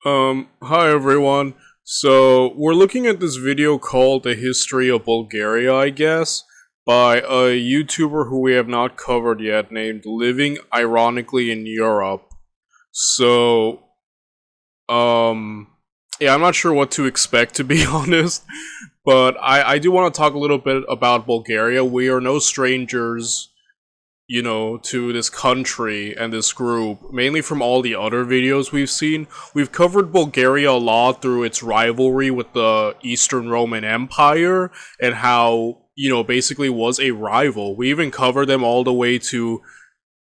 Hi everyone. So, we're looking at this video called The History of Bulgaria, I guess, by a YouTuber who we have not covered yet, named Living Ironically in Europe. So, yeah, I'm not sure what to expect, to be honest, but I do want to talk a little bit about Bulgaria. We are no strangers, to this country and this group, mainly from all the other videos we've seen. We've covered Bulgaria a lot through its rivalry with the Eastern Roman Empire and how, basically was a rival. We even covered them all the way to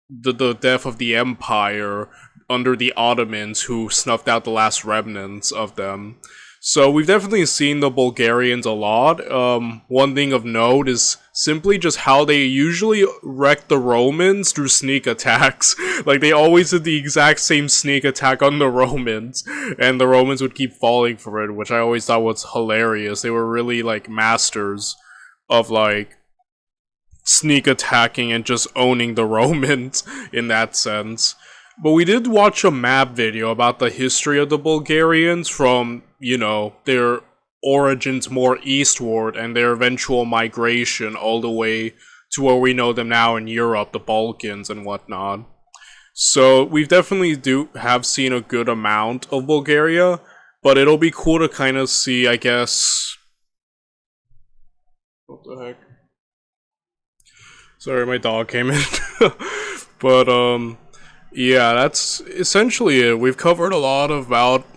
the death of the empire under the Ottomans, who snuffed out the last remnants of them. So we've definitely seen the Bulgarians a lot. One thing of note is simply just how they usually wreck the Romans through sneak attacks. Like, they always did the exact same sneak attack on the Romans, and the Romans would keep falling for it, which I always thought was hilarious. They were really, masters of, sneak attacking and just owning the Romans in that sense. But we did watch a map video about the history of the Bulgarians from, their origins more eastward and their eventual migration all the way to where we know them now in Europe, the Balkans and whatnot. So we've definitely have seen a good amount of Bulgaria, but it'll be cool to kind of see, I guess... What the heck? Sorry, my dog came in. But, yeah, that's essentially it. We've covered a lot about,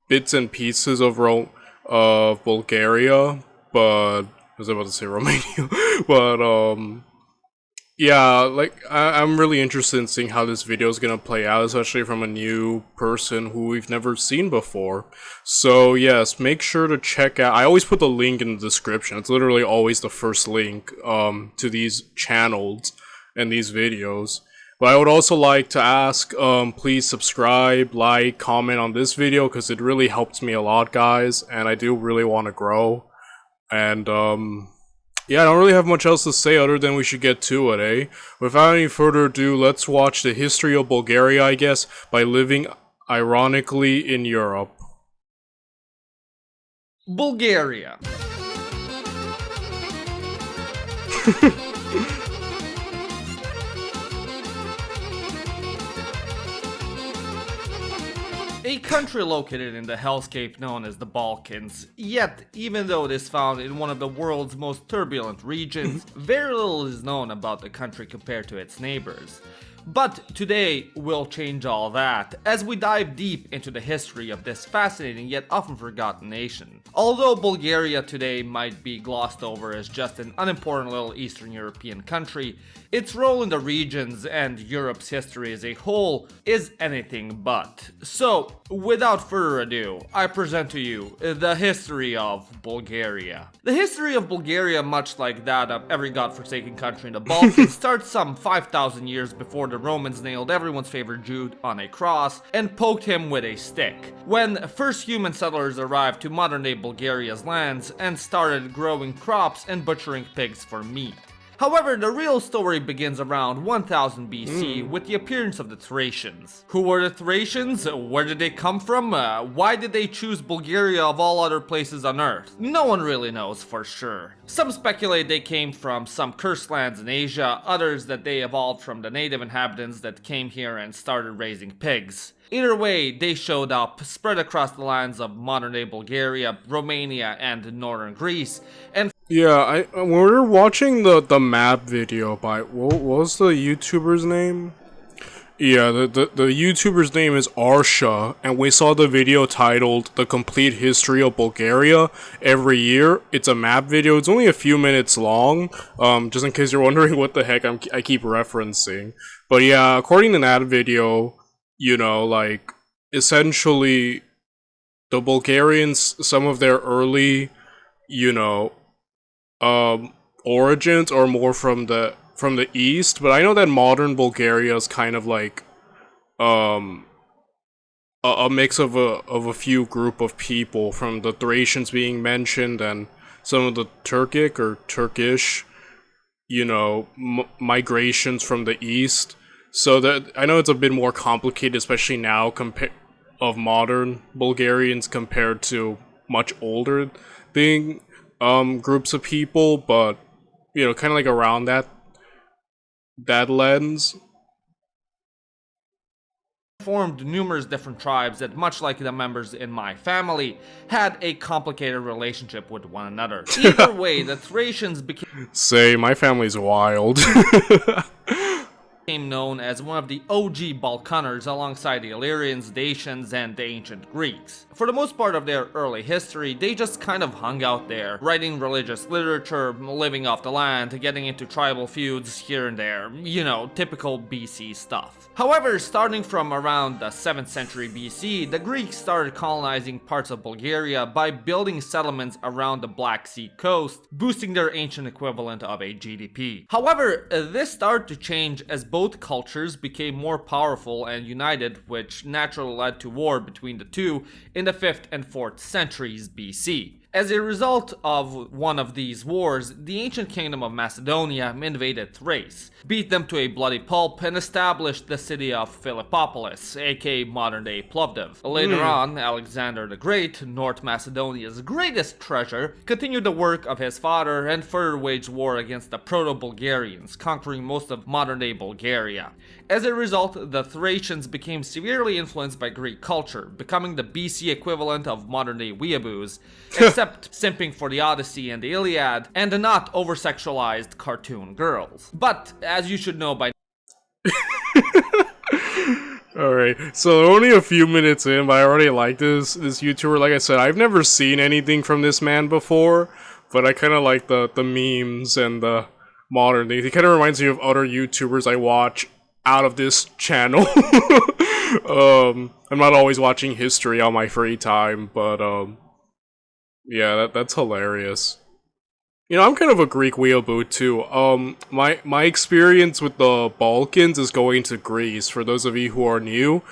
bits and pieces of Bulgaria, but I was about to say Romania, but, yeah, I'm really interested in seeing how this video is gonna play out, especially from a new person who we've never seen before. So, yes, make sure to check out, I always put the link in the description. It's literally always the first link, to these channels and these videos. But I would also like to ask, please subscribe, like, comment on this video, because it really helps me a lot, guys, and I do really want to grow. And, yeah, I don't really have much else to say other than we should get to it, eh? Without any further ado, let's watch The History of Bulgaria, I guess, by Living Ironically in Europe. Bulgaria. A country located in the hellscape known as the Balkans. Yet, even though it is found in one of the world's most turbulent regions, very little is known about the country compared to its neighbors. But today we'll change all that as we dive deep into the history of this fascinating yet often forgotten nation. Although Bulgaria today might be glossed over as just an unimportant little Eastern European country, its role in the regions and Europe's history as a whole is anything but. So, without further ado, I present to you the history of Bulgaria. The history of Bulgaria, much like that of every godforsaken country in the Balkans, starts some 5,000 years before the Romans nailed everyone's favorite Jew on a cross and poked him with a stick, when first human settlers arrived to modern-day Bulgaria's lands and started growing crops and butchering pigs for meat. However, the real story begins around 1000 BC with the appearance of the Thracians. Who were the Thracians? Where did they come from? Why did they choose Bulgaria of all other places on Earth? No one really knows for sure. Some speculate they came from some cursed lands in Asia, others that they evolved from the native inhabitants that came here and started raising pigs. Either way, they showed up, spread across the lands of modern-day Bulgaria, Romania, and northern Greece, and Yeah, when we were watching the map video by, what was the YouTuber's name? Yeah, the YouTuber's name is Arsha, and we saw the video titled The Complete History of Bulgaria every year. It's a map video, it's only a few minutes long, just in case you're wondering what the heck I keep referencing. But yeah, according to that video, essentially, the Bulgarians, some of their early, origins are more from the east, but I know that modern Bulgaria is kind of like a mix of a few group of people, from the Thracians being mentioned and some of the Turkish migrations from the east. So that I know it's a bit more complicated, especially now, of modern Bulgarians compared to much older thing groups of people, but kind of like around that lens. Formed numerous different tribes that, much like the members in my family, had a complicated relationship with one another. Either way, the Thracians became Say, my family's wild. known as one of the OG Balkaners alongside the Illyrians, Dacians, and the ancient Greeks. For the most part of their early history, they just kind of hung out there, writing religious literature, living off the land, getting into tribal feuds here and there, typical BC stuff. However, starting from around the 7th century BC, the Greeks started colonizing parts of Bulgaria by building settlements around the Black Sea coast, boosting their ancient equivalent of a GDP. However, this started to change as both cultures became more powerful and united, which naturally led to war between the two in the 5th and 4th centuries BC. As a result of one of these wars, the ancient kingdom of Macedonia invaded Thrace, beat them to a bloody pulp, and established the city of Philippopolis, aka modern-day Plovdiv. Later on, Alexander the Great, North Macedonia's greatest treasure, continued the work of his father and further waged war against the Proto-Bulgarians, conquering most of modern-day Bulgaria. As a result, the Thracians became severely influenced by Greek culture, becoming the BC equivalent of modern-day weeaboos, except simping for the Odyssey and the Iliad, and the not over-sexualized cartoon girls. But, as you should know by Alright, so only a few minutes in, but I already like this YouTuber. Like I said, I've never seen anything from this man before, but I kind of like the memes and the modern things. He kind of reminds me of other YouTubers I watch out of this channel. I'm not always watching history on my free time, but yeah, that's hilarious. I'm kind of a Greek weeaboo too. My experience with the Balkans is going to Greece. For those of you who are new,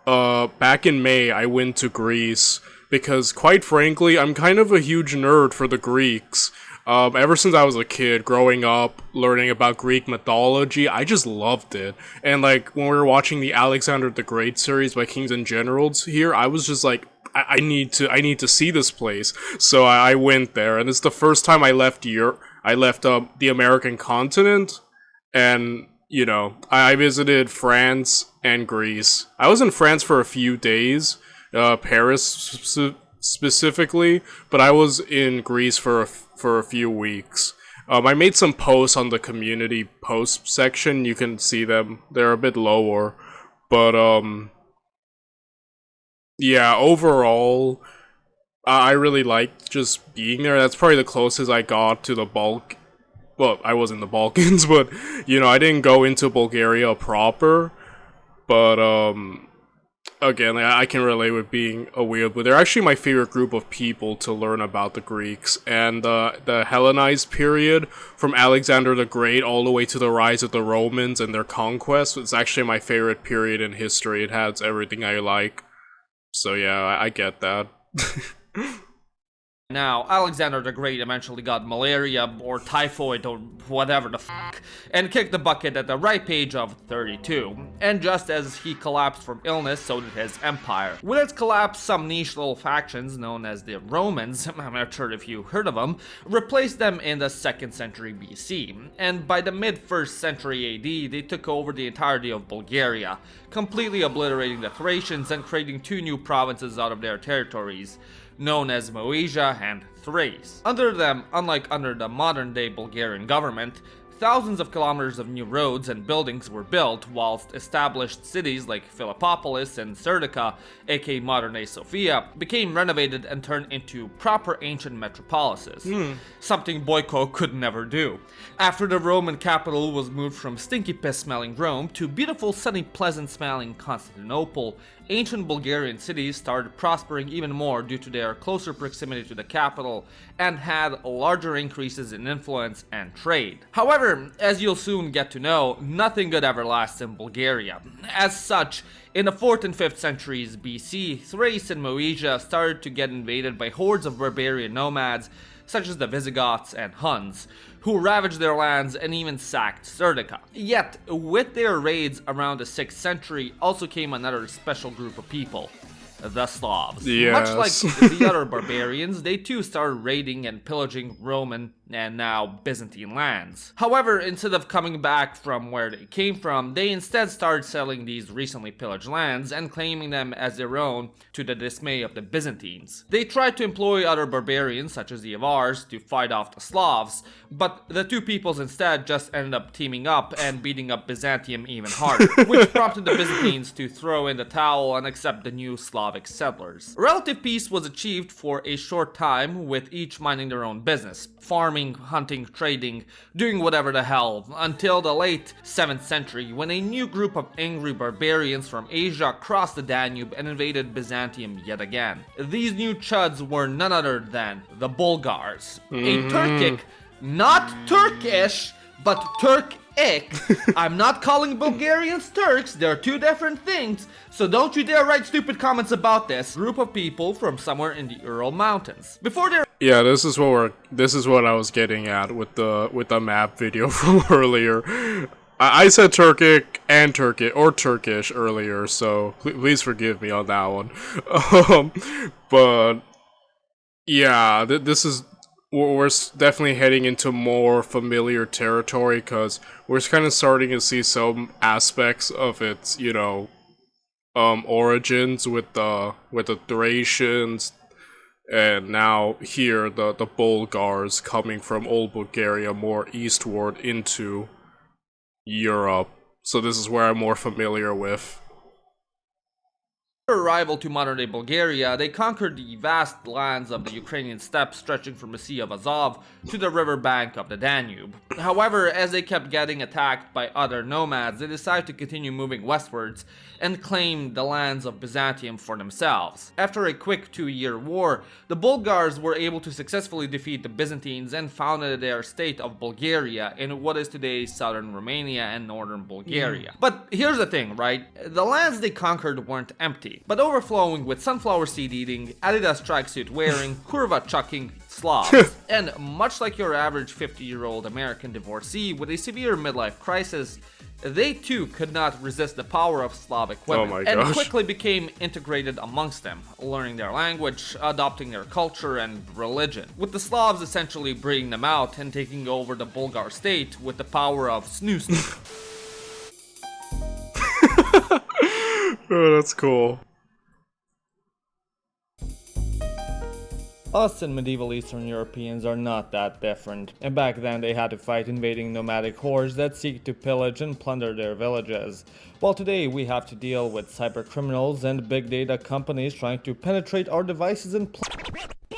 back in May I went to Greece because, quite frankly, I'm kind of a huge nerd for the Greeks. Ever since I was a kid, growing up, learning about Greek mythology, I just loved it. And like when we were watching the Alexander the Great series by Kings and Generals here, I was just like, I need to see this place. So I went there, and it's the first time I left the American continent, and I visited France and Greece. I was in France for a few days, Paris specifically, but I was in Greece for a few weeks. I made some posts on the community post section. You can see them; they're a bit lower, but yeah, overall, I really liked just being there. That's probably the closest I got to the Balk. Well, I was in the Balkans, but I didn't go into Bulgaria proper. But again, I can relate with being a weird. But they're actually my favorite group of people to learn about the Greeks and the Hellenized period, from Alexander the Great all the way to the rise of the Romans and their conquest. It's actually my favorite period in history. It has everything I like. So yeah, I get that. Now, Alexander the Great eventually got malaria or typhoid or whatever the fuck, and kicked the bucket at the ripe age of 32. And just as he collapsed from illness, so did his empire. With its collapse, some niche little factions known as the Romans, I'm not sure if you heard of them, replaced them in the 2nd century BC. And by the mid-1st century AD, they took over the entirety of Bulgaria, completely obliterating the Thracians and creating 2 new provinces out of their territories, known as Moesia and Thrace. Under them, unlike under the modern-day Bulgarian government, thousands of kilometers of new roads and buildings were built, whilst established cities like Philippopolis and Serdica, aka modern-day Sofia, became renovated and turned into proper ancient metropolises, something Boyko could never do. After the Roman capital was moved from stinky piss-smelling Rome to beautiful, sunny, pleasant-smelling Constantinople, ancient Bulgarian cities started prospering even more due to their closer proximity to the capital and had larger increases in influence and trade. However, as you'll soon get to know, nothing good ever lasts in Bulgaria. As such, in the 4th and 5th centuries BC, Thrace and Moesia started to get invaded by hordes of barbarian nomads, such as the Visigoths and Huns, who ravaged their lands and even sacked Serdica. Yet, with their raids around the 6th century also came another special group of people. The Slavs. Yes. Much like the other barbarians, they too started raiding and pillaging Roman and now Byzantine lands. However, instead of coming back from where they came from, they instead started selling these recently pillaged lands and claiming them as their own, to the dismay of the Byzantines. They tried to employ other barbarians, such as the Avars, to fight off the Slavs, but the two peoples instead just ended up teaming up and beating up Byzantium even harder, which prompted the Byzantines to throw in the towel and accept the new Slavic settlers. Relative peace was achieved for a short time, with each minding their own business, farming, hunting, trading, doing whatever the hell, until the late 7th century, when a new group of angry barbarians from Asia crossed the Danube and invaded Byzantium yet again. These new chuds were none other than the Bulgars, a Turkic, not Turkish, but Turkic. I'm not calling Bulgarians Turks, they're two different things, so don't you dare write stupid comments about this. Group of people from somewhere in the Ural Mountains. Before their this is what I was getting at with the map video from earlier. I said Turkic and Turkish earlier, so please forgive me on that one. But yeah, this is. We're definitely heading into more familiar territory, because we're kind of starting to see some aspects of its, origins with the Thracians, and now here the Bulgars coming from old Bulgaria more eastward into Europe. So this is where I'm more familiar with. arrival to modern-day Bulgaria, they conquered the vast lands of the Ukrainian steppes stretching from the Sea of Azov to the river bank of the Danube. However, as they kept getting attacked by other nomads, they decided to continue moving westwards and claim the lands of Byzantium for themselves. After a quick 2-year war, the Bulgars were able to successfully defeat the Byzantines and founded their state of Bulgaria in what is today southern Romania and northern Bulgaria. But here's the thing, right? The lands they conquered weren't empty, but overflowing with sunflower seed eating, Adidas tracksuit wearing, kurva chucking Slavs. And much like your average 50-year-old American divorcee with a severe midlife crisis, they too could not resist the power of Slavic women, and quickly became integrated amongst them, learning their language, adopting their culture and religion, with the Slavs essentially breeding them out and taking over the Bulgar state with the power of snooze. Oh, that's cool. Us and medieval Eastern Europeans are not that different, and back then they had to fight invading nomadic hordes that seek to pillage and plunder their villages, while today we have to deal with cyber criminals and big data companies trying to penetrate our devices and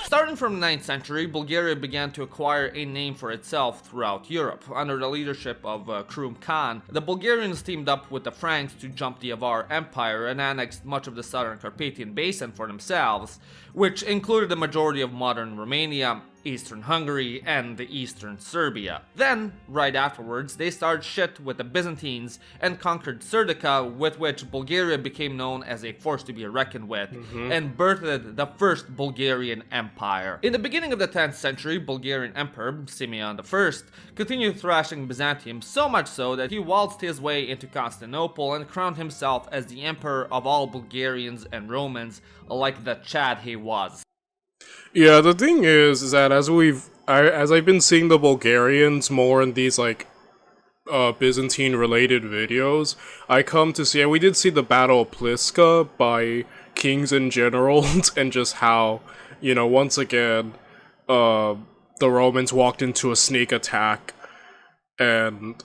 Starting from the 9th century, Bulgaria began to acquire a name for itself throughout Europe. Under the leadership of Krum Khan, the Bulgarians teamed up with the Franks to jump the Avar Empire and annexed much of the southern Carpathian Basin for themselves, which included the majority of modern Romania, eastern Hungary, and the eastern Serbia. Then, right afterwards, they started shit with the Byzantines and conquered Serdica, with which Bulgaria became known as a force to be reckoned with, and birthed the first Bulgarian Empire. In the beginning of the 10th century, Bulgarian Emperor Simeon I continued thrashing Byzantium, so much so that he waltzed his way into Constantinople and crowned himself as the emperor of all Bulgarians and Romans, like the Chad he was. Yeah, the thing is that as I've been seeing the Bulgarians more in these Byzantine related videos, I come to see, and we did see the Battle of Pliska by kings and generals, and just how, once again, the Romans walked into a sneak attack, and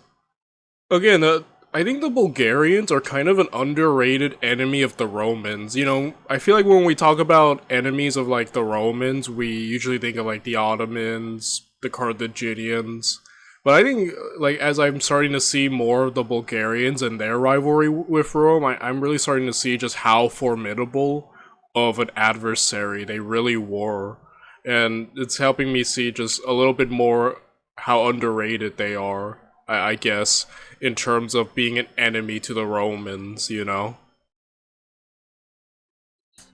again, I think the Bulgarians are kind of an underrated enemy of the Romans. I feel like when we talk about enemies of, the Romans, we usually think of, the Ottomans, the Carthaginians. But I think, as I'm starting to see more of the Bulgarians and their rivalry with Rome, I'm really starting to see just how formidable of an adversary they really were. And it's helping me see just a little bit more how underrated they are, I guess, in terms of being an enemy to the Romans,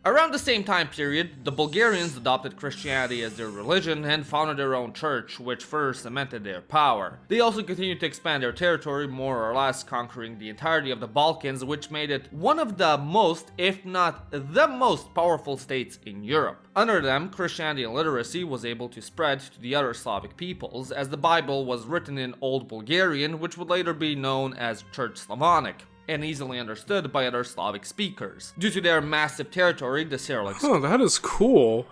Around the same time period, the Bulgarians adopted Christianity as their religion and founded their own church, which further cemented their power. They also continued to expand their territory, more or less conquering the entirety of the Balkans, which made it one of the most, if not the most powerful states in Europe. Under them, Christianity and literacy was able to spread to the other Slavic peoples, as the Bible was written in Old Bulgarian, which would later be known as Church Slavonic, and easily understood by other Slavic speakers. Due to their massive territory, the Cyrillic... Oh, that is cool.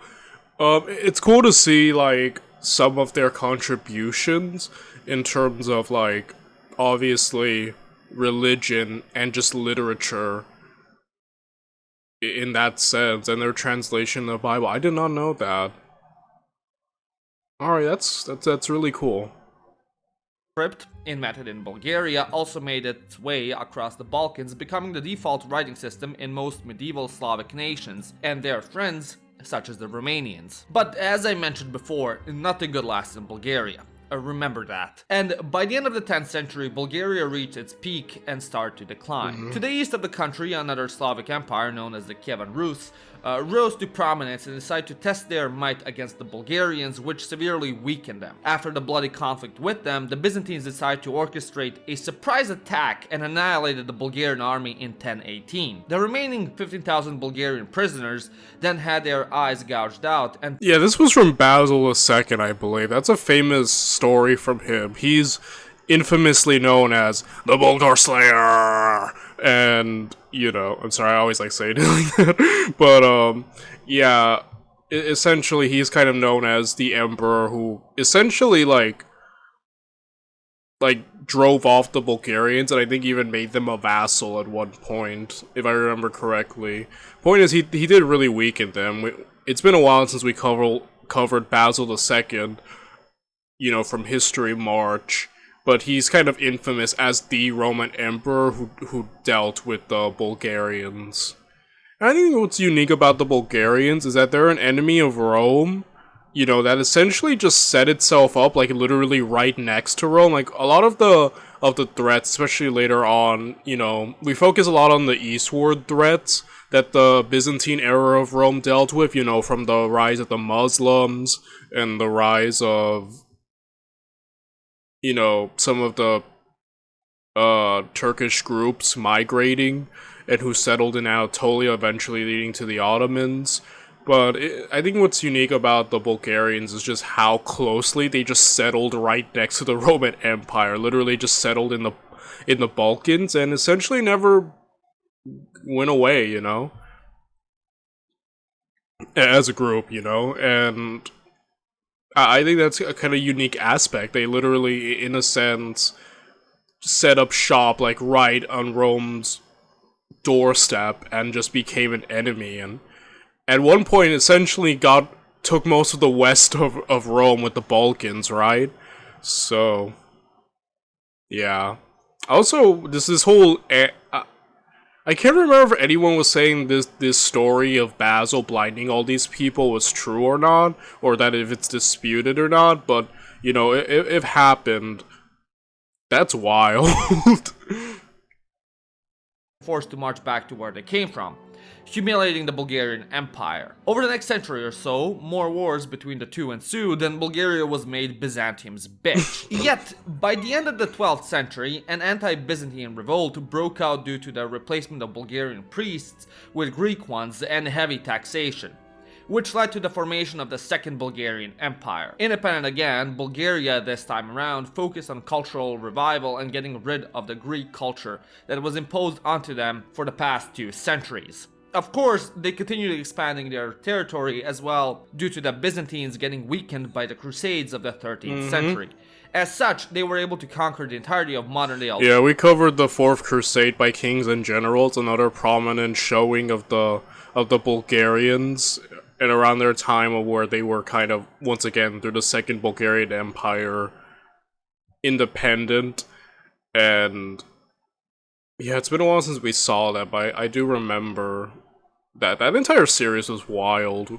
It's cool to see, like, some of their contributions in terms of, like, obviously religion and just literature in that sense, and their translation of the Bible. I did not know that. Alright, that's really cool. Script, invented in Bulgaria, also made its way across the Balkans, becoming the default writing system in most medieval Slavic nations, and their friends, such as the Romanians. But as I mentioned before, nothing good lasts in Bulgaria. Remember that. And by the end of the 10th century, Bulgaria reached its peak and started to decline. To the east of the country, another Slavic empire known as the Kievan Rus rose to prominence and decided to test their might against the Bulgarians, which severely weakened them. After the bloody conflict with them, the Byzantines decided to orchestrate a surprise attack and annihilated the Bulgarian army in 1018. The remaining 15,000 Bulgarian prisoners then had their eyes gouged out and... Yeah, this was from Basil II, I believe. That's a famous story from him. He's infamously known as the Bulgar Slayer, and you know, I'm sorry, I always like saying it like that, but yeah, essentially he's kind of known as the emperor who essentially like drove off the Bulgarians, and I think even made them a vassal at one point, if I remember correctly. Point is, he did really weaken them. It's been a while since we covered Basil II, you know, from History March, but he's kind of infamous as the Roman emperor who dealt with the Bulgarians. And I think what's unique about the Bulgarians is that they're an enemy of Rome, you know, that essentially just set itself up, like, literally right next to Rome. Like, a lot of the threats, especially later on, you know, we focus a lot on the eastward threats that the Byzantine era of Rome dealt with, you know, from the rise of the Muslims and the rise of, you know, some of the Turkish groups migrating and who settled in Anatolia, eventually leading to the Ottomans. But I think what's unique about the Bulgarians is just how closely they just settled right next to the Roman Empire. Literally just settled in the Balkans and essentially never went away, you know, as a group, you know, and I think that's a kind of unique aspect. They literally, in a sense, set up shop, like, right on Rome's doorstep and just became an enemy, and at one point essentially took most of the west of Rome with the Balkans, right? So, yeah. Also, this whole... I can't remember if anyone was saying this story of Basil blinding all these people was true or not, or that if it's disputed or not, but, you know, it happened. That's wild. Forced to march back to where they came from, humiliating the Bulgarian Empire. Over the next century or so, more wars between the two ensued, and Bulgaria was made Byzantium's bitch. Yet, by the end of the 12th century, an anti-Byzantine revolt broke out due to the replacement of Bulgarian priests with Greek ones and heavy taxation, which led to the formation of the Second Bulgarian Empire. Independent again, Bulgaria this time around focused on cultural revival and getting rid of the Greek culture that was imposed onto them for the past 2 centuries. Of course, they continued expanding their territory as well due to the Byzantines getting weakened by the Crusades of the 13th century. As such, they were able to conquer the entirety of modern-day Albania. Yeah, we covered the Fourth Crusade by Kings and Generals, another prominent showing of the Bulgarians, and around their time of where they were kind of, once again, through the Second Bulgarian Empire, independent, and yeah, it's been a while since we saw that, but I do remember that entire series was wild.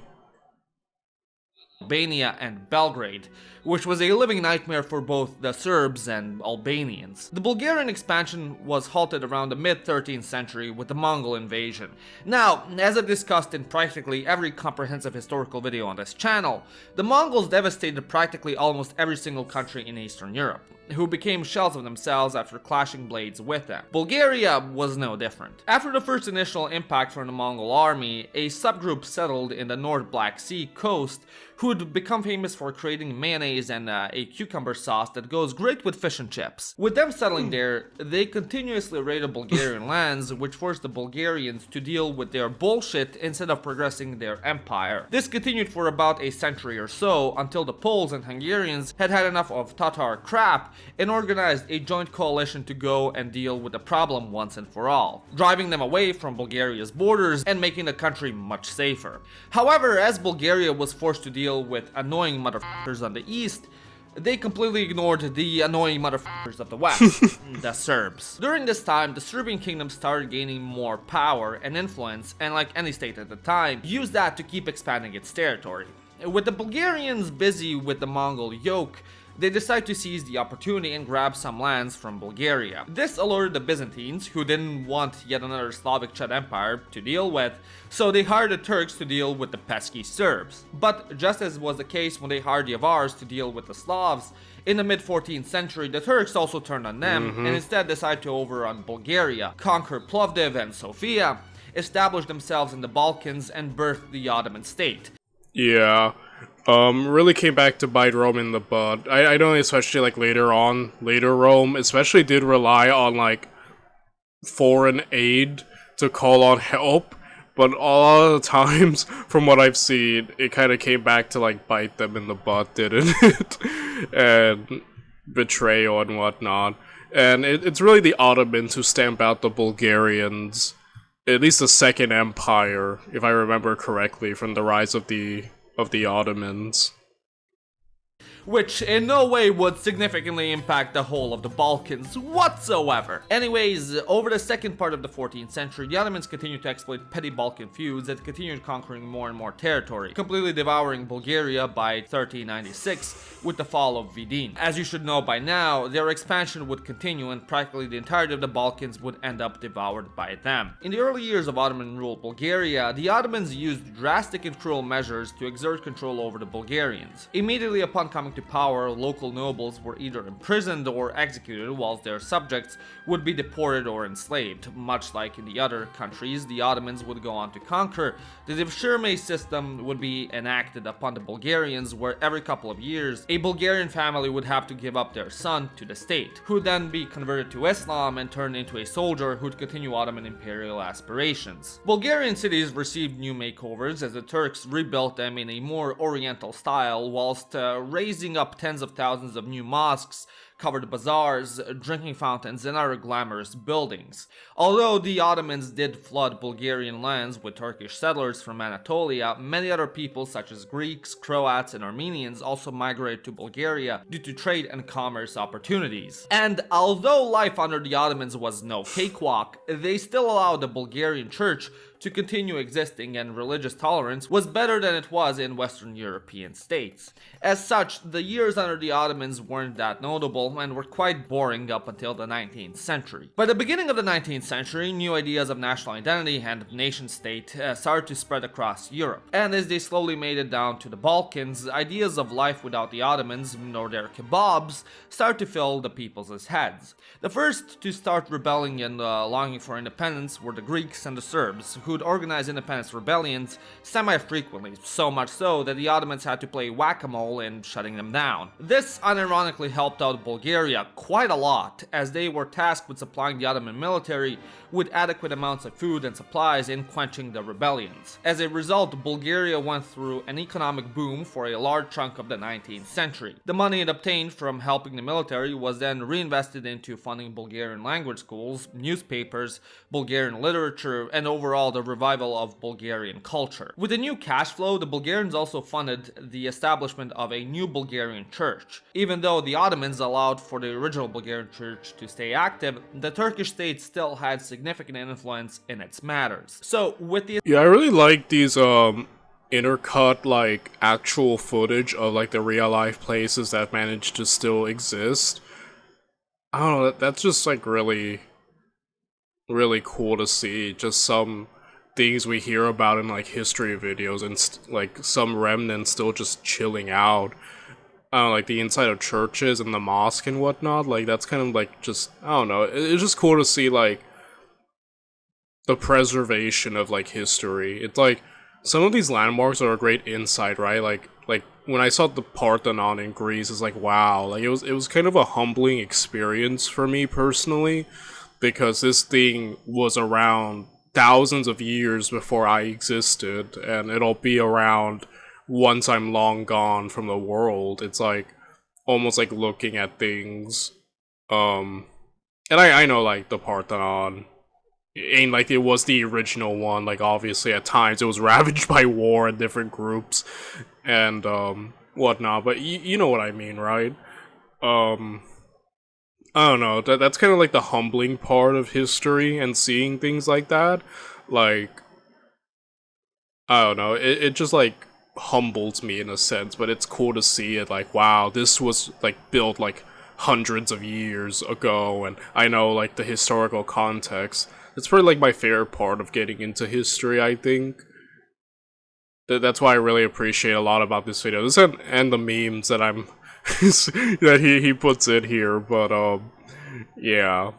Albania and Belgrade, which was a living nightmare for both the Serbs and Albanians. The Bulgarian expansion was halted around the mid-13th century with the Mongol invasion. Now, as I've discussed in practically every comprehensive historical video on this channel, the Mongols devastated practically almost every single country in Eastern Europe, who became shells of themselves after clashing blades with them. Bulgaria was no different. After the first initial impact from the Mongol army, a subgroup settled in the North Black Sea coast who would become famous for creating mayonnaise and a cucumber sauce that goes great with fish and chips. With them settling there, they continuously raided Bulgarian lands, which forced the Bulgarians to deal with their bullshit instead of progressing their empire. This continued for about a century or so, until the Poles and Hungarians had had enough of Tatar crap and organized a joint coalition to go and deal with the problem once and for all, driving them away from Bulgaria's borders and making the country much safer. However, as Bulgaria was forced to deal with annoying motherfuckers on the east, they completely ignored the annoying motherfuckers of the west, the Serbs. During this time, the Serbian kingdom started gaining more power and influence, and like any state at the time, used that to keep expanding its territory. With the Bulgarians busy with the Mongol yoke, they decided to seize the opportunity and grab some lands from Bulgaria. This alerted the Byzantines, who didn't want yet another Slavic Chad empire to deal with, so they hired the Turks to deal with the pesky Serbs. But just as was the case when they hired the Avars to deal with the Slavs, in the mid-14th century, the Turks also turned on them and instead decided to overrun Bulgaria, conquer Plovdiv and Sofia, establish themselves in the Balkans, and birth the Ottoman state. Yeah. Really came back to bite Rome in the butt. I know, especially like later Rome especially did rely on like foreign aid to call on help, but a lot of the times, from what I've seen, it kind of came back to like bite them in the butt, didn't it? And betrayal and whatnot. And it's really the Ottomans who stamp out the Bulgarians, at least the Second Empire, if I remember correctly, from the rise of the Ottomans. Which in no way would significantly impact the whole of the Balkans whatsoever. Anyways, over the second part of the 14th century, the Ottomans continued to exploit petty Balkan feuds and continued conquering more and more territory, completely devouring Bulgaria by 1396 with the fall of Vidin. As you should know by now, their expansion would continue and practically the entirety of the Balkans would end up devoured by them. In the early years of Ottoman-ruled Bulgaria, the Ottomans used drastic and cruel measures to exert control over the Bulgarians. Immediately upon coming to power, local nobles were either imprisoned or executed, whilst their subjects would be deported or enslaved. Much like in the other countries the Ottomans would go on to conquer, the devshirme system would be enacted upon the Bulgarians, where every couple of years a Bulgarian family would have to give up their son to the state, who would then be converted to Islam and turned into a soldier who'd continue Ottoman imperial aspirations. Bulgarian cities received new makeovers as the Turks rebuilt them in a more oriental style, whilst raising up tens of thousands of new mosques, covered bazaars, drinking fountains, and other glamorous buildings. Although the Ottomans did flood Bulgarian lands with Turkish settlers from Anatolia, many other peoples such as Greeks, Croats, and Armenians also migrated to Bulgaria due to trade and commerce opportunities. And although life under the Ottomans was no cakewalk, they still allowed the Bulgarian church to continue existing, and religious tolerance was better than it was in Western European states. As such, the years under the Ottomans weren't that notable and were quite boring up until the 19th century. By the beginning of the 19th century, new ideas of national identity and nation-state started to spread across Europe, and as they slowly made it down to the Balkans, ideas of life without the Ottomans, nor their kebabs, started to fill the people's heads. The first to start rebelling and longing for independence were the Greeks and the Serbs, who'd organize independence rebellions semi-frequently, so much so that the Ottomans had to play whack-a-mole in shutting them down. This unironically helped out Bulgaria quite a lot, as they were tasked with supplying the Ottoman military with adequate amounts of food and supplies in quenching the rebellions. As a result, Bulgaria went through an economic boom for a large chunk of the 19th century. The money it obtained from helping the military was then reinvested into funding Bulgarian language schools, newspapers, Bulgarian literature, and overall the revival of Bulgarian culture. With the new cash flow, the Bulgarians also funded the establishment of a new Bulgarian church. Even though the Ottomans allowed for the original Bulgarian church to stay active, the Turkish state still had significant influence in its matters. So with the Yeah, I really like these intercut like actual footage of like the real life places that managed to still exist. I don't know, that's just like really cool to see. Just some things we hear about in like history videos and like some remnants still just chilling out. I don't know, like the inside of churches and the mosque and whatnot. Like that's kind of like just, I don't know. It's just cool to see like the preservation of like history. It's like some of these landmarks are a great insight, right? Like when I saw the Parthenon in Greece, it's like wow, like it was kind of a humbling experience for me personally, because this thing was around thousands of years before I existed, and it'll be around once I'm long gone from the world. It's like almost like looking at things. Um, and I know like the Parthenon ain't like it was the original one. Like obviously at times it was ravaged by war and different groups and whatnot. But you know what I mean, right? Um, I don't know. That's kind of like the humbling part of history and seeing things like that. Like I don't know. It just like humbles me in a sense, but it's cool to see it. Like wow, this was like built like hundreds of years ago, and I know like the historical context. It's probably like my favorite part of getting into history. I think that's why I really appreciate a lot about this video. This and the memes that I'm that he puts in here, but yeah.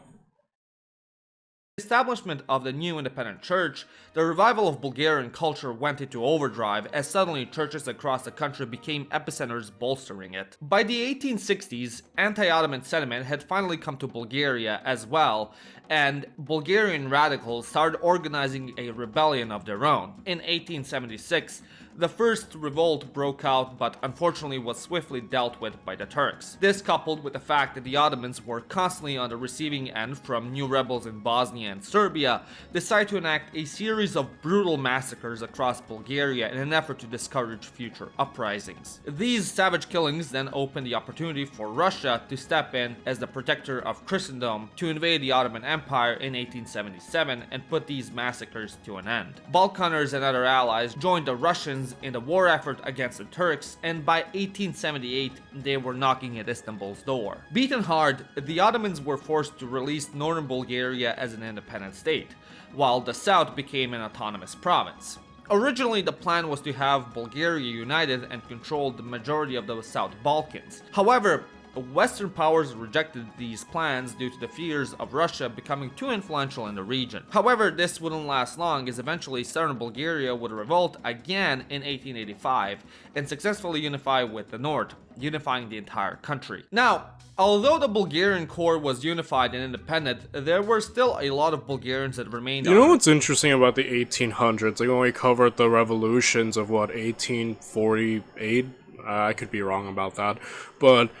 Establishment of the new independent church, the revival of Bulgarian culture went into overdrive as suddenly churches across the country became epicenters bolstering it. By the 1860s, anti-Ottoman sentiment had finally come to Bulgaria as well, and Bulgarian radicals started organizing a rebellion of their own. In 1876, the first revolt broke out, but unfortunately was swiftly dealt with by the Turks. This, coupled with the fact that the Ottomans were constantly on the receiving end from new rebels in Bosnia and Serbia, decided to enact a series of brutal massacres across Bulgaria in an effort to discourage future uprisings. These savage killings then opened the opportunity for Russia to step in as the protector of Christendom to invade the Ottoman Empire in 1877 and put these massacres to an end. Balkaners and other allies joined the Russians in the war effort against the Turks, and by 1878 they were knocking at Istanbul's door. Beaten hard, the Ottomans were forced to release northern Bulgaria as an independent state, while the south became an autonomous province. Originally, the plan was to have Bulgaria united and control the majority of the South Balkans. However, Western powers rejected these plans due to the fears of Russia becoming too influential in the region. However, this wouldn't last long, as eventually southern Bulgaria would revolt again in 1885 and successfully unify with the north, unifying the entire country. Now, although the Bulgarian core was unified and independent, there were still a lot of Bulgarians that remained. You know what's interesting about the 1800s? Like when we covered the revolutions of what 1848, I could be wrong about that, but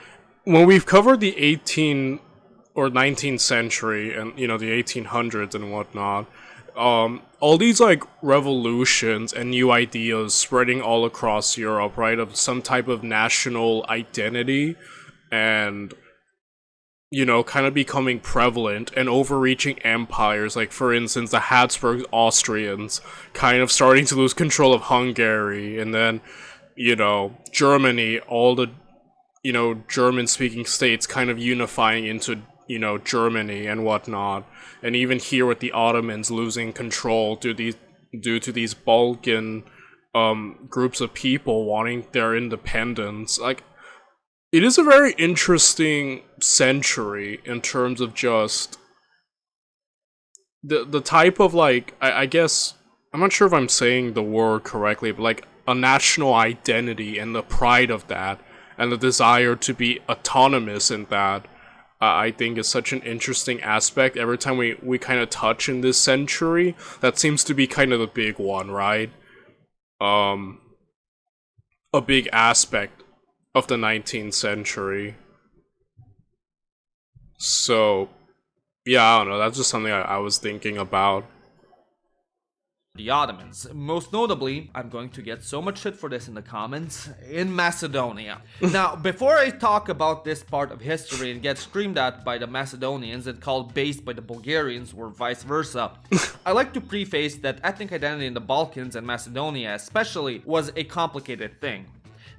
when we've covered the 18th or 19th century and you know the 1800s and whatnot, all these like revolutions and new ideas spreading all across Europe, right, of some type of national identity and you know kind of becoming prevalent and overreaching empires, like for instance the Habsburg Austrians kind of starting to lose control of Hungary, and then you know Germany, all the you know, German-speaking states kind of unifying into, you know, Germany and whatnot. And even here with the Ottomans losing control due to these Balkan groups of people wanting their independence. Like, it is a very interesting century in terms of just the type of, like, I guess, I'm not sure if I'm saying the word correctly, but, like, a national identity and the pride of that, and the desire to be autonomous in that, I think is such an interesting aspect. Every time we kind of touch in this century, that seems to be kind of the big one, right? A big aspect of the 19th century. So, yeah, I don't know, that's just something I was thinking about. the Ottomans. Most notably, I'm going to get so much shit for this in the comments, in Macedonia. Now, before I talk about this part of history and get screamed at by the Macedonians and called based by the Bulgarians or vice versa, I like to preface that ethnic identity in the Balkans and Macedonia especially was a complicated thing.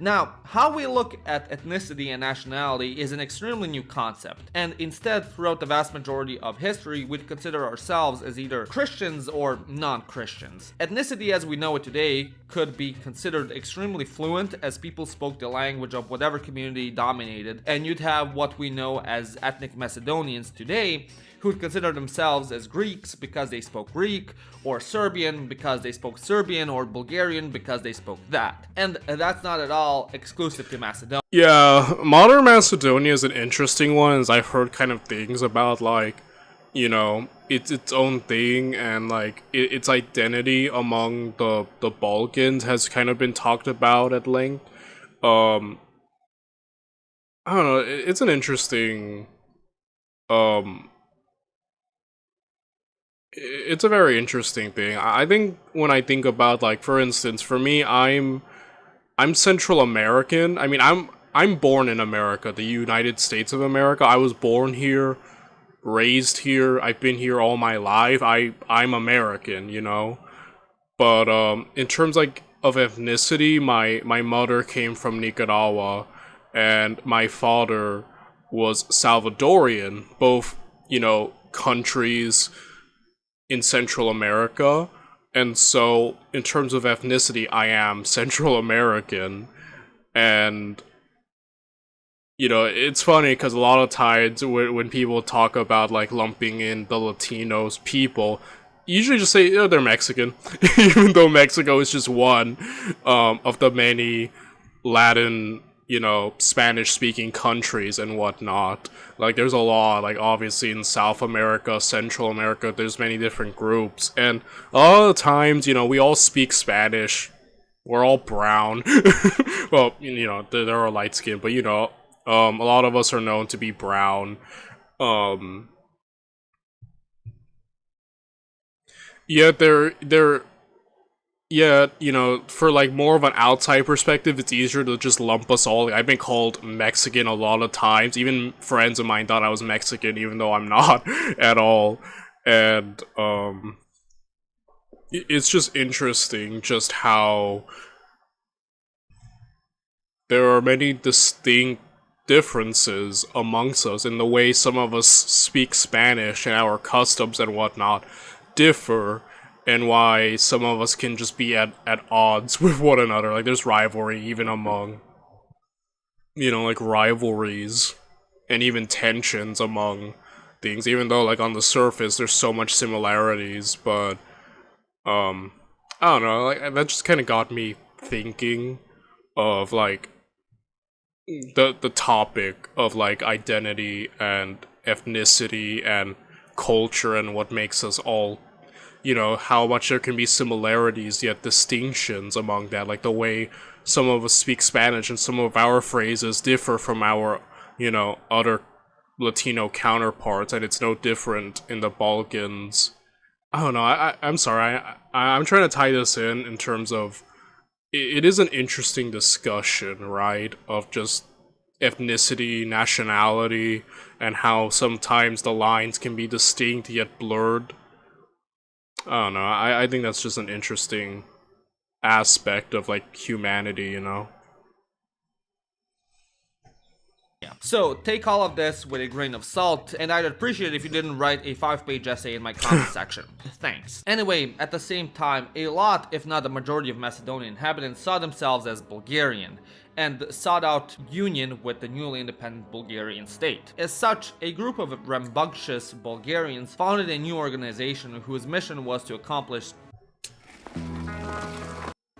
Now, how we look at ethnicity and nationality is an extremely new concept, and instead, throughout the vast majority of history, we'd consider ourselves as either Christians or non-Christians. Ethnicity as we know it today could be considered extremely fluent as people spoke the language of whatever community dominated, and you'd have what we know as ethnic Macedonians today, who would consider themselves as Greeks because they spoke Greek, or Serbian because they spoke Serbian, or Bulgarian because they spoke that. And that's not at all exclusive to Macedonia. Yeah, modern Macedonia is an interesting one, as I've heard kind of things about, like, you know, it's its own thing, and, like, its identity among the Balkans has kind of been talked about at length. I don't know, it's an interesting, it's a very interesting thing. I think when I think about, like, for instance, for me, I'm Central American. I mean, I'm born in America, the United States of America. I was born here, raised here. I've been here all my life. I'm American, you know. But in terms, like, of ethnicity, my mother came from Nicaragua, and my father was Salvadorian. Both, you know, countries in Central America, and so in terms of ethnicity, I am Central American. And you know, it's funny because a lot of times when people talk about, like, lumping in the Latinos people, usually just say, oh, they're Mexican, even though Mexico is just one of the many Latin, you know, Spanish-speaking countries and whatnot. Like, there's a lot, like, obviously in South America, Central America, there's many different groups, and a lot of the times, you know, we all speak Spanish. We're all brown. Well, you know, there are light skin, but, you know, a lot of us are known to be brown. Yet yeah, you know, for, like, more of an outside perspective, it's easier to just lump us all. I've been called Mexican a lot of times. Even friends of mine thought I was Mexican, even though I'm not at all. And, it's just interesting just how there are many distinct differences amongst us in the way some of us speak Spanish and our customs and whatnot differ, and why some of us can just be at odds with one another. Like, there's rivalry even among, you know, like, rivalries and even tensions among things, even though, like, on the surface there's so much similarities. But I don't know, like, that just kind of got me thinking of, like, the topic of, like, identity and ethnicity and culture and what makes us all, you know, how much there can be similarities yet distinctions among that. Like, the way some of us speak Spanish and some of our phrases differ from our, you know, other Latino counterparts, and it's no different in the Balkans. I don't know, I'm sorry, I'm trying to tie this in terms of, it is an interesting discussion, right, of just ethnicity, nationality, and how sometimes the lines can be distinct yet blurred. I don't know, I think that's just an interesting aspect of, like, humanity, you know? Yeah. So take all of this with a grain of salt, and I'd appreciate it if you didn't write a 5-page essay in my comment section. Thanks. Anyway, at the same time, a lot, if not the majority of Macedonian inhabitants saw themselves as Bulgarian, and sought out union with the newly independent Bulgarian state. As such, a group of rambunctious Bulgarians founded a new organization whose mission was to accomplish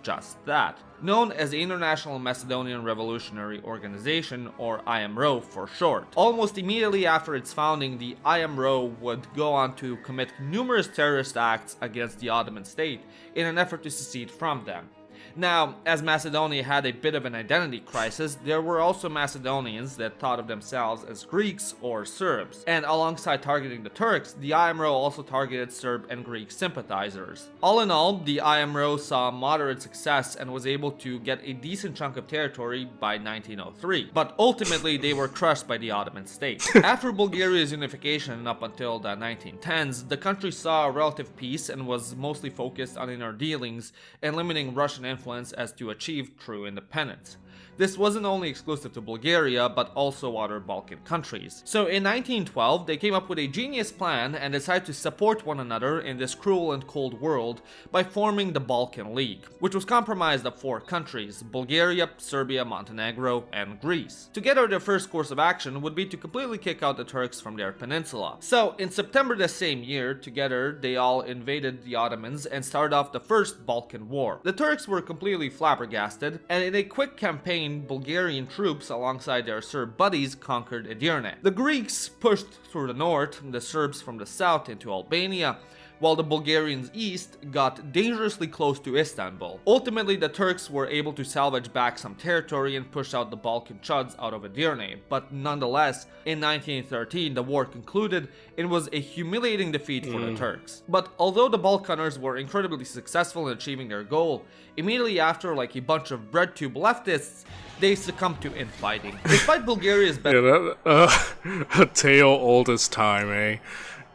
just that, known as the International Macedonian Revolutionary Organization, or IMRO for short. Almost immediately after its founding, the IMRO would go on to commit numerous terrorist acts against the Ottoman state in an effort to secede from them. Now, as Macedonia had a bit of an identity crisis, there were also Macedonians that thought of themselves as Greeks or Serbs. And alongside targeting the Turks, the IMRO also targeted Serb and Greek sympathizers. All in all, the IMRO saw moderate success and was able to get a decent chunk of territory by 1903. But ultimately, they were crushed by the Ottoman state. After Bulgaria's unification up until the 1910s, the country saw a relative peace and was mostly focused on inner dealings and limiting Russian influence as to achieve true independence. This wasn't only exclusive to Bulgaria, but also other Balkan countries. So in 1912, they came up with a genius plan and decided to support one another in this cruel and cold world by forming the Balkan League, which was comprised of 4 countries: Bulgaria, Serbia, Montenegro, and Greece. Together, their first course of action would be to completely kick out the Turks from their peninsula. So in September the same year, together they all invaded the Ottomans and started off the First Balkan War. The Turks were completely flabbergasted, and in a quick campaign, Bulgarian troops alongside their Serb buddies conquered Edirne. The Greeks pushed through the north, the Serbs from the south into Albania, while the Bulgarians east got dangerously close to Istanbul. Ultimately, the Turks were able to salvage back some territory and push out the Balkan Chuds out of Edirne, but nonetheless, in 1913 the war concluded and was a humiliating defeat for the Turks. But although the Balkaners were incredibly successful in achieving their goal, immediately after, like a bunch of bread tube leftists, they succumbed to infighting. Despite Bulgaria's a tale old as time, eh?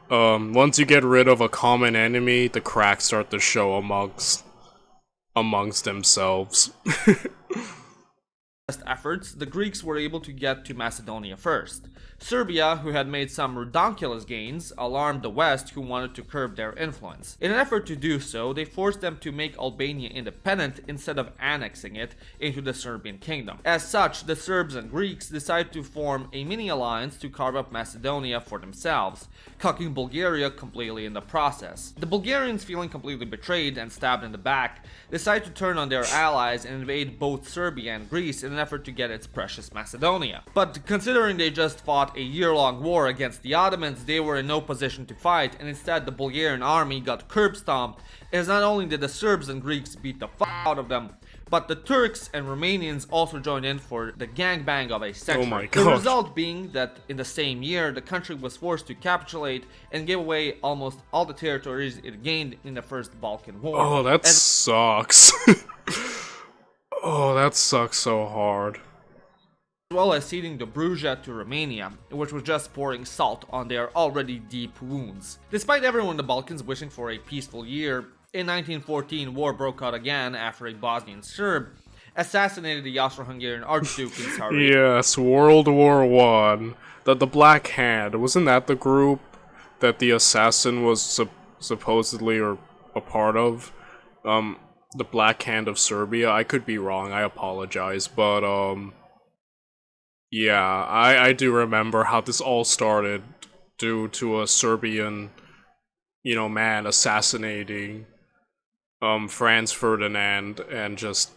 Once you get rid of a common enemy, the cracks start to show amongst themselves. efforts, the Greeks were able to get to Macedonia first. Serbia, who had made some redonkulous gains, alarmed the West, who wanted to curb their influence. In an effort to do so, they forced them to make Albania independent instead of annexing it into the Serbian kingdom. As such, the Serbs and Greeks decided to form a mini-alliance to carve up Macedonia for themselves, cucking Bulgaria completely in the process. The Bulgarians, feeling completely betrayed and stabbed in the back, decided to turn on their allies and invade both Serbia and Greece in an effort to get its precious Macedonia. But considering they just fought a year-long war against the Ottomans, they were in no position to fight, and instead the Bulgarian army got curb-stomped, as not only did the Serbs and Greeks beat the out of them, but the Turks and Romanians also joined in for the gangbang of a century. Oh my gosh. The result being that in the same year, the country was forced to capitulate and give away almost all the territories it gained in the First Balkan War. Oh, that sucks. Oh, that sucks so hard. As well as ceding Dobruja to Romania, which was just pouring salt on their already deep wounds. Despite everyone in the Balkans wishing for a peaceful year, in 1914 war broke out again after a Bosnian Serb assassinated the Austro-Hungarian Archduke in Sarajevo. Yes, World War I. The Black Hand, wasn't that the group that the assassin was supposedly or a part of? The Black Hand of Serbia? I could be wrong, I apologize, but yeah, I do remember how this all started due to a Serbian, man assassinating Franz Ferdinand and just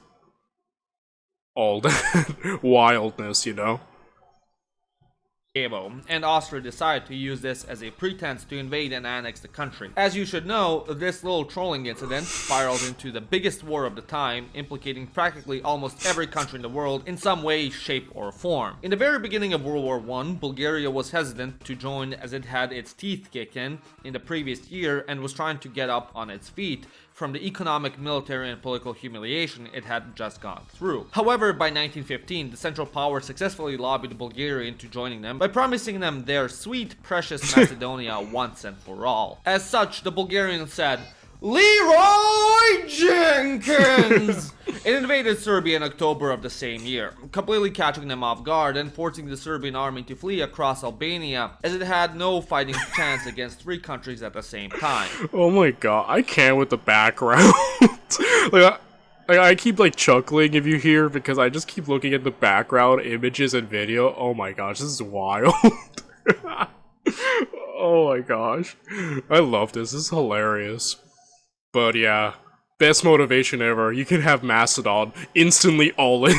all that wildness, And Austria decided to use this as a pretense to invade and annex the country. As you should know, this little trolling incident spiraled into the biggest war of the time, implicating practically almost every country in the world in some way, shape, or form. In the very beginning of World War I, Bulgaria was hesitant to join as it had its teeth kicked in the previous year and was trying to get up on its feet from the economic, military, and political humiliation it had just gone through. However, by 1915, the Central Powers successfully lobbied Bulgaria into joining them by promising them their sweet, precious Macedonia once and for all. As such, the Bulgarians said, "Leroy Jenkins!" It invaded Serbia in October of the same year, completely catching them off guard and forcing the Serbian army to flee across Albania, as it had no fighting chance against 3 countries at the same time. Oh my god, I can't with the background. I keep chuckling if you hear, because I just keep looking at the background images and video. Oh my gosh, this is wild. Oh my gosh. I love this. This is hilarious. But yeah, best motivation ever. You can have Macedon instantly all in.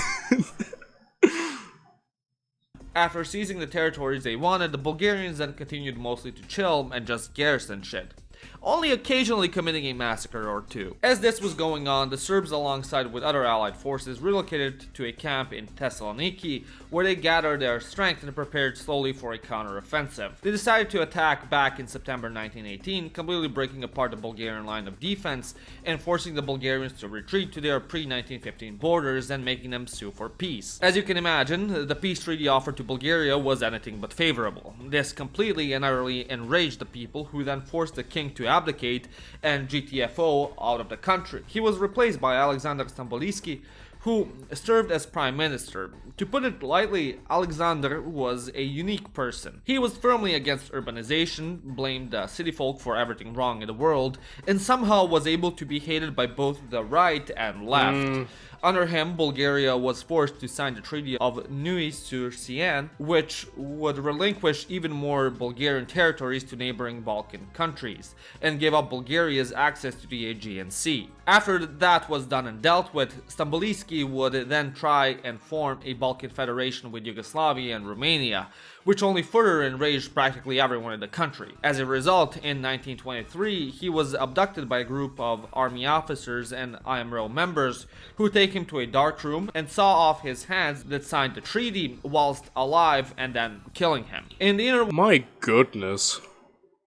After seizing the territories they wanted, the Bulgarians then continued mostly to chill and just garrison shit. only occasionally committing a massacre or two. As this was going on, the Serbs alongside with other allied forces relocated to a camp in Thessaloniki, where they gathered their strength and prepared slowly for a counter-offensive. They decided to attack back in September 1918, completely breaking apart the Bulgarian line of defense and forcing the Bulgarians to retreat to their pre-1915 borders and making them sue for peace. As you can imagine, the peace treaty offered to Bulgaria was anything but favorable. This completely and utterly enraged the people, who then forced the king to abdicate and GTFO out of the country. He was replaced by Alexander Stamboliski, who served as prime minister. To put it lightly, Alexander was a unique person. He was firmly against urbanization, blamed the city folk for everything wrong in the world, and somehow was able to be hated by both the right and left. Under him, Bulgaria was forced to sign the Treaty of Neuilly-sur-Seine, which would relinquish even more Bulgarian territories to neighboring Balkan countries, and gave up Bulgaria's access to the Aegean Sea. After that was done and dealt with, Stamboliski would then try and form a Balkan federation with Yugoslavia and Romania, which only further enraged practically everyone in the country. As a result, in 1923, he was abducted by a group of army officers and IMRO members who take him to a dark room and saw off his hands that signed the treaty whilst alive and then killing him. In the inner My goodness.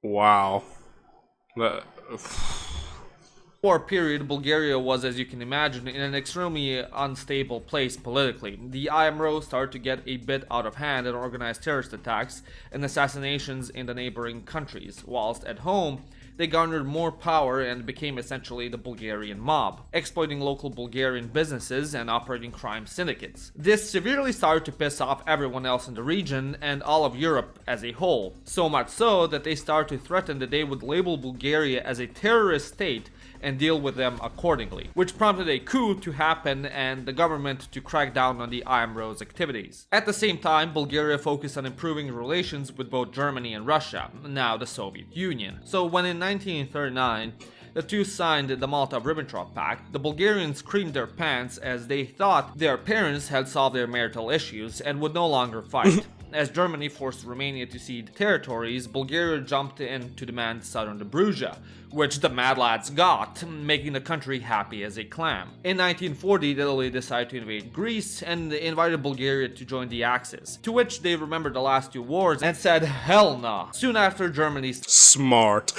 Wow. war period, Bulgaria was, as you can imagine, in an extremely unstable place politically. The IMRO started to get a bit out of hand and organized terrorist attacks and assassinations in the neighboring countries, whilst at home, they garnered more power and became essentially the Bulgarian mob, exploiting local Bulgarian businesses and operating crime syndicates. This severely started to piss off everyone else in the region and all of Europe as a whole, so much so that they started to threaten that they would label Bulgaria as a terrorist state and deal with them accordingly, which prompted a coup to happen and the government to crack down on the IMRO's activities. At the same time, Bulgaria focused on improving relations with both Germany and Russia, now the Soviet Union. So when in 1939, the two signed the Molotov-Ribbentrop Pact, the Bulgarians creamed their pants as they thought their parents had solved their marital issues and would no longer fight. As Germany forced Romania to cede territories, Bulgaria jumped in to demand southern Dobruja, which the Mad Lads got, making the country happy as a clam. In 1940, Italy decided to invade Greece and invited Bulgaria to join the Axis, to which they remembered the last two wars and said, hell nah. Soon after, Germany... Smart.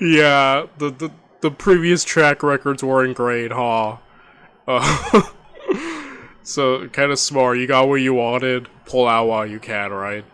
Yeah, the previous track records weren't great, huh? So, kind of smart. You got what you wanted, pull out while you can, right?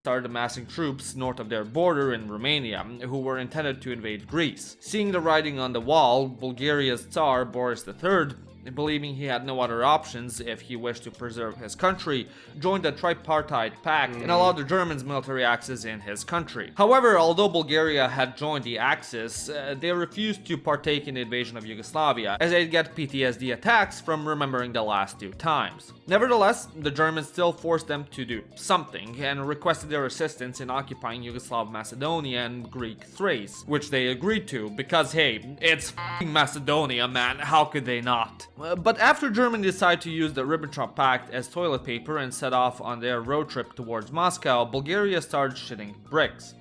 Started amassing troops north of their border in Romania, who were intended to invade Greece. Seeing the writing on the wall, Bulgaria's Tsar Boris III, believing he had no other options if he wished to preserve his country, joined the tripartite pact and allowed the Germans military access in his country. However, although Bulgaria had joined the Axis, they refused to partake in the invasion of Yugoslavia, as they'd get PTSD attacks from remembering the last two times. Nevertheless, the Germans still forced them to do something and requested their assistance in occupying Yugoslav Macedonia and Greek Thrace, which they agreed to because, hey, it's f***ing Macedonia, man, how could they not? But after Germany decided to use the Ribbentrop Pact as toilet paper and set off on their road trip towards Moscow, Bulgaria started shitting bricks.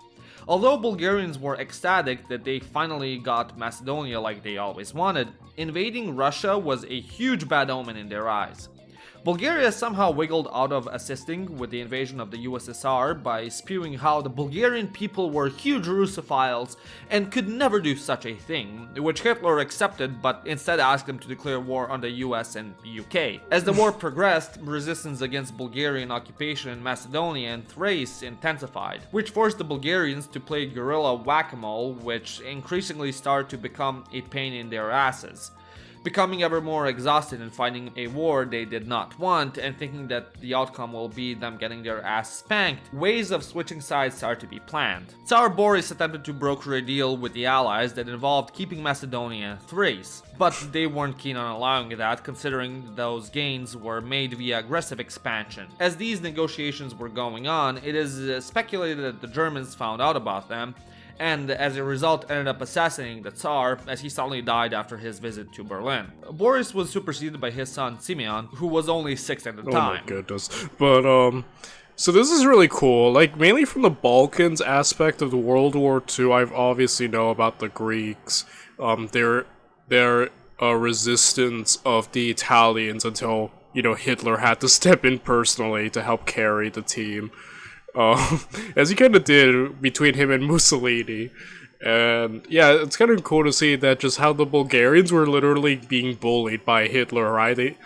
Although Bulgarians were ecstatic that they finally got Macedonia like they always wanted, invading Russia was a huge bad omen in their eyes. Bulgaria somehow wiggled out of assisting with the invasion of the USSR by spewing how the Bulgarian people were huge Russophiles and could never do such a thing, which Hitler accepted but instead asked them to declare war on the US and UK. As the war progressed, resistance against Bulgarian occupation in Macedonia and Thrace intensified, which forced the Bulgarians to play guerrilla whack-a-mole, which increasingly started to become a pain in their asses. Becoming ever more exhausted in fighting a war they did not want and thinking that the outcome will be them getting their ass spanked, ways of switching sides started to be planned. Tsar Boris attempted to broker a deal with the Allies that involved keeping Macedonia and Thrace, but they weren't keen on allowing that, considering those gains were made via aggressive expansion. As these negotiations were going on, it is speculated that the Germans found out about them, and as a result ended up assassinating the Tsar, as he suddenly died after his visit to Berlin. Boris was superseded by his son Simeon, who was only 6 at the time. Oh my goodness. But, So this is really cool, like, mainly from the Balkans aspect of the World War II. I obviously know about the Greeks, their resistance of the Italians until, Hitler had to step in personally to help carry the team. As he kind of did between him and Mussolini. And yeah, it's kind of cool to see that just how the Bulgarians were literally being bullied by Hitler, right?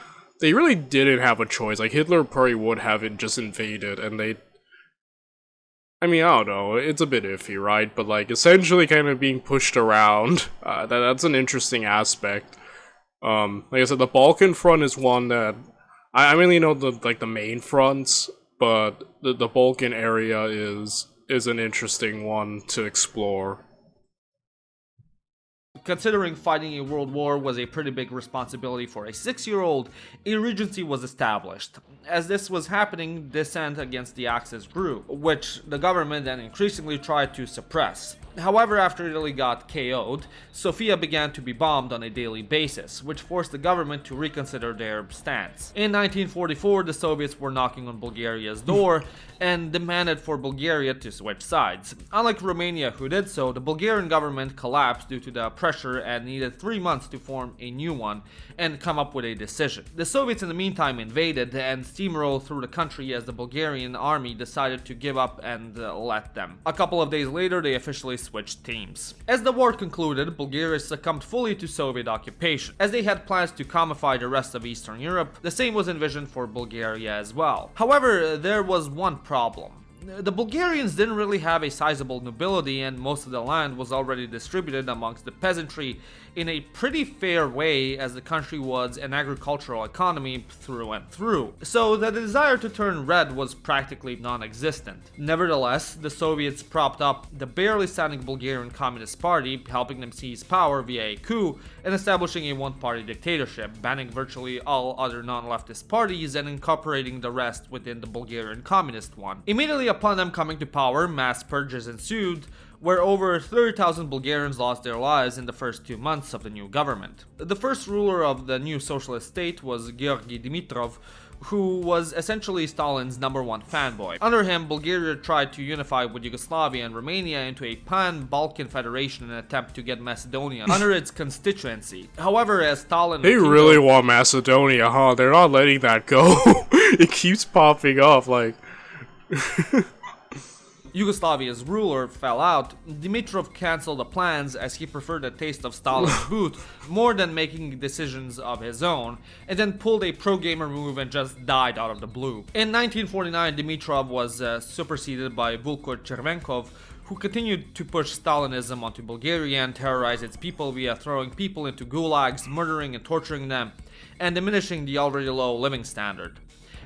They really didn't have a choice. Like, Hitler probably would have just invaded, and I mean, I don't know, it's a bit iffy, right? But, like, essentially kind of being pushed around, that's an interesting aspect. Like I said, the Balkan front is one that, I mainly know the main fronts, but the Balkan area is an interesting one to explore. Considering fighting a world war was a pretty big responsibility for a 6-year-old, a regency was established. As this was happening, dissent against the Axis grew, which the government then increasingly tried to suppress. However, after Italy got KO'd, Sofia began to be bombed on a daily basis, which forced the government to reconsider their stance. In 1944, the Soviets were knocking on Bulgaria's door and demanded for Bulgaria to switch sides. Unlike Romania, who did so, the Bulgarian government collapsed due to the pressure and needed 3 months to form a new one and come up with a decision. The Soviets in the meantime invaded and steamrolled through the country as the Bulgarian army decided to give up and let them. A couple of days later, they officially switched teams. As the war concluded, Bulgaria succumbed fully to Soviet occupation. As they had plans to commodify the rest of Eastern Europe, the same was envisioned for Bulgaria as well. However, there was one problem. The Bulgarians didn't really have a sizable nobility, and most of the land was already distributed amongst the peasantry in a pretty fair way, as the country was an agricultural economy through and through. So the desire to turn red was practically non-existent. Nevertheless, the Soviets propped up the barely standing Bulgarian Communist Party, helping them seize power via a coup and establishing a one-party dictatorship, banning virtually all other non-leftist parties and incorporating the rest within the Bulgarian Communist one. Immediately upon them coming to power, mass purges ensued, where over 30,000 Bulgarians lost their lives in the first 2 months of the new government. The first ruler of the new socialist state was Georgy Dimitrov, who was essentially Stalin's #1 fanboy. Under him, Bulgaria tried to unify with Yugoslavia and Romania into a pan-Balkan federation in an attempt to get Macedonia under its constituency. However, as Stalin... They really want Macedonia, huh? They're not letting that go. It keeps popping up, like... Yugoslavia's ruler fell out, Dimitrov cancelled the plans as he preferred the taste of Stalin's boot more than making decisions of his own, and then pulled a pro-gamer move and just died out of the blue. In 1949, Dimitrov was superseded by Vulko Chervenkov, who continued to push Stalinism onto Bulgaria and terrorize its people via throwing people into gulags, murdering and torturing them, and diminishing the already low living standard.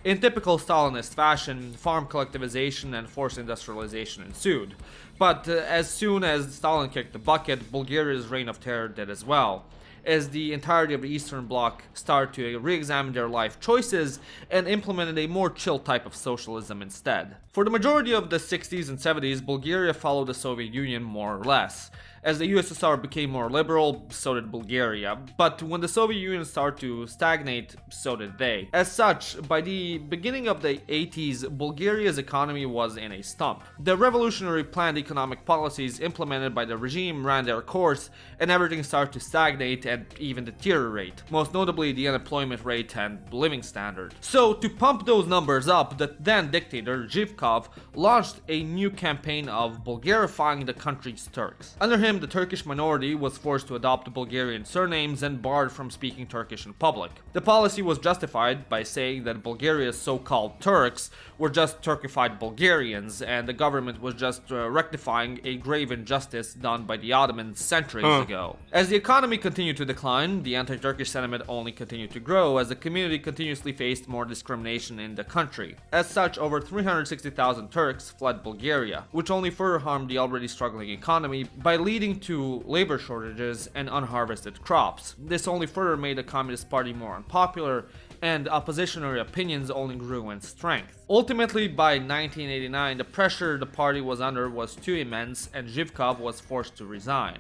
In typical Stalinist fashion, farm collectivization and forced industrialization ensued. But as soon as Stalin kicked the bucket, Bulgaria's reign of terror did as well, as the entirety of the Eastern Bloc started to re-examine their life choices and implemented a more chill type of socialism instead. For the majority of the 60s and 70s, Bulgaria followed the Soviet Union more or less. As the USSR became more liberal, so did Bulgaria. But when the Soviet Union started to stagnate, so did they. As such, by the beginning of the 80s, Bulgaria's economy was in a slump. The revolutionary planned economic policies implemented by the regime ran their course, and everything started to stagnate and even deteriorate, most notably the unemployment rate and living standard. So, to pump those numbers up, the then dictator, Zhivkov, launched a new campaign of Bulgarifying the country's Turks. Under him, the Turkish minority was forced to adopt Bulgarian surnames and barred from speaking Turkish in public. The policy was justified by saying that Bulgaria's so-called Turks were just Turkified Bulgarians, and the government was just rectifying a grave injustice done by the Ottomans centuries ago. As the economy continued to decline, the anti-Turkish sentiment only continued to grow as the community continuously faced more discrimination in the country. As such, over 360,000 Turks fled Bulgaria, which only further harmed the already struggling economy by leading to labor shortages and unharvested crops. This only further made the Communist Party more unpopular, and oppositionary opinions only grew in strength. Ultimately, by 1989, the pressure the party was under was too immense and Zhivkov was forced to resign.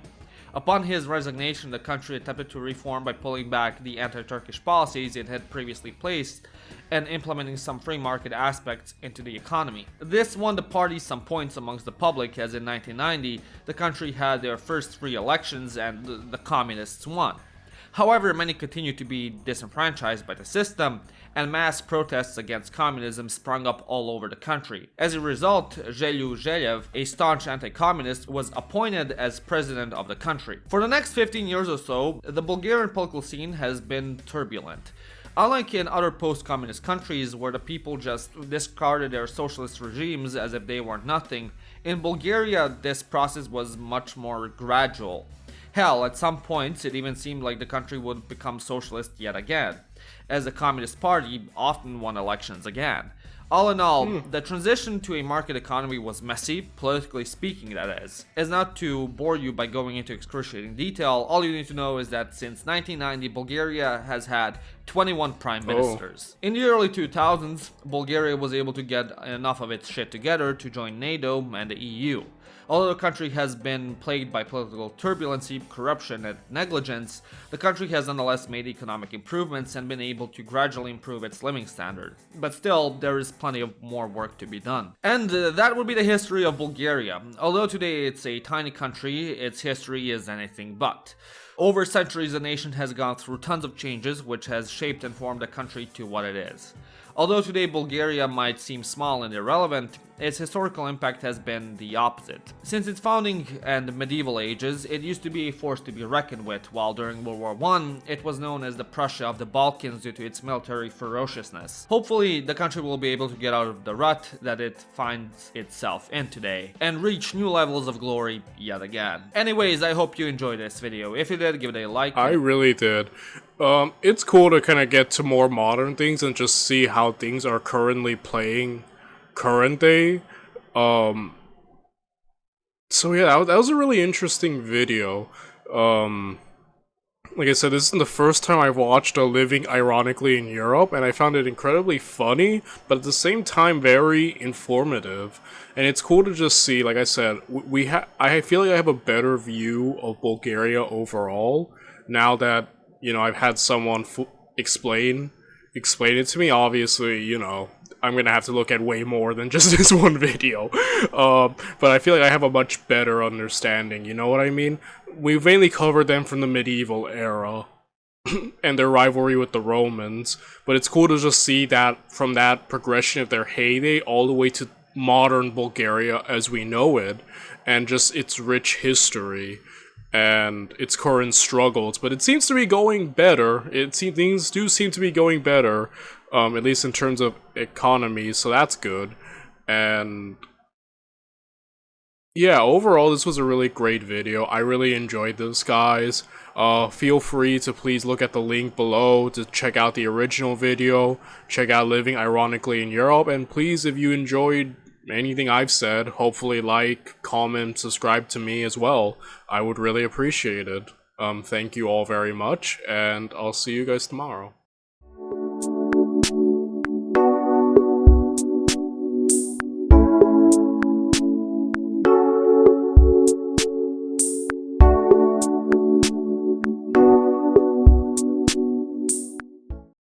Upon his resignation, the country attempted to reform by pulling back the anti-Turkish policies it had previously placed and implementing some free market aspects into the economy. This won the party some points amongst the public, as in 1990, the country had their first free elections and the communists won. However, many continued to be disenfranchised by the system, and mass protests against communism sprung up all over the country. As a result, Zhelyu Zhelev, a staunch anti-communist, was appointed as president of the country. For the next 15 years or so, the Bulgarian political scene has been turbulent. Unlike in other post-communist countries where the people just discarded their socialist regimes as if they were nothing, in Bulgaria this process was much more gradual. Hell, at some points it even seemed like the country would become socialist yet again, as the Communist Party often won elections again. All in all, the transition to a market economy was messy, politically speaking that is. As not to bore you by going into excruciating detail, all you need to know is that since 1990, Bulgaria has had 21 prime ministers. In the early 2000s, Bulgaria was able to get enough of its shit together to join NATO and the EU. Although the country has been plagued by political turbulency, corruption, and negligence, the country has nonetheless made economic improvements and been able to gradually improve its living standard. But still, there is plenty of more work to be done. And that would be the history of Bulgaria. Although today it's a tiny country, its history is anything but. Over centuries, the nation has gone through tons of changes, which has shaped and formed the country to what it is. Although today Bulgaria might seem small and irrelevant, its historical impact has been the opposite. Since its founding and medieval ages, it used to be a force to be reckoned with, while during World War I, it was known as the Prussia of the Balkans due to its military ferociousness. Hopefully, the country will be able to get out of the rut that it finds itself in today, and reach new levels of glory yet again. Anyways, I hope you enjoyed this video. If you did, give it a like. I really did. It's cool to kind of get to more modern things and just see how things are currently playing current day. So yeah, that was a really interesting video. Like I said, this is the first time I've watched a living ironically in Europe, and I found it incredibly funny, but at the same time very informative. And it's cool to just see, like I said, I feel like I have a better view of Bulgaria overall now that, you know, I've had someone explain it to me. Obviously, you know, I'm gonna have to look at way more than just this one video. But I feel like I have a much better understanding, you know what I mean? We've mainly covered them from the medieval era and their rivalry with the Romans, but it's cool to just see that from that progression of their heyday all the way to modern Bulgaria as we know it, and just its rich history and its current struggles. But it seems to be going better. Things do seem to be going better, at least in terms of economy, so that's good. And yeah, overall, this was a really great video. I really enjoyed this, guys. Feel free to please look at the link below to check out the original video, check out Living Ironically in Europe, and please, if you enjoyed anything I've said, hopefully like, comment, subscribe to me as well. I would really appreciate it. Thank you all very much, and I'll see you guys tomorrow.